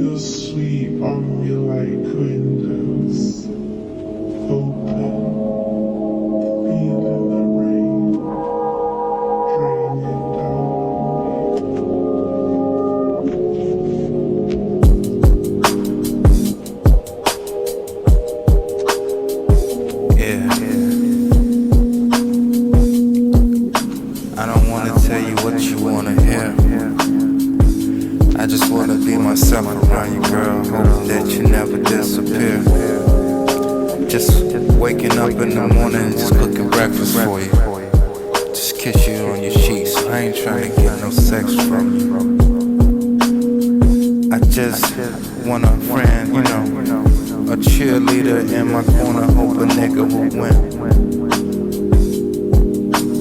You're sweet on me like windows open, feeling the rain draining down on me. Yeah. I don't wanna tell you what you wanna hear. I just wanna be myself around you, girl, hoping that you never disappear. Just waking up in the morning and just cooking breakfast for you. Just kiss you on your cheeks. I ain't trying to get no sex from you. I just want a friend, you know, a cheerleader in my corner, hope a nigga will win.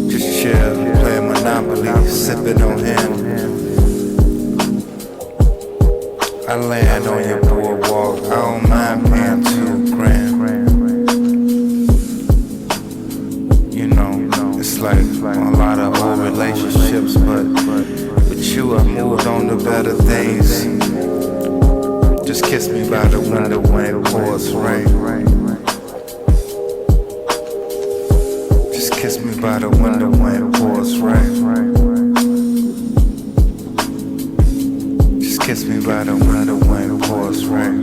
Just chill, play Monopoly, sipping on him. I land on your boardwalk, I don't mind paying $2,000. You know, it's like a lot of old relationships, but with you I moved on to better things. Just kiss me by the window when it pours rain. Just kiss me by the window when it pours rain. Kiss me by the window when it pours rain.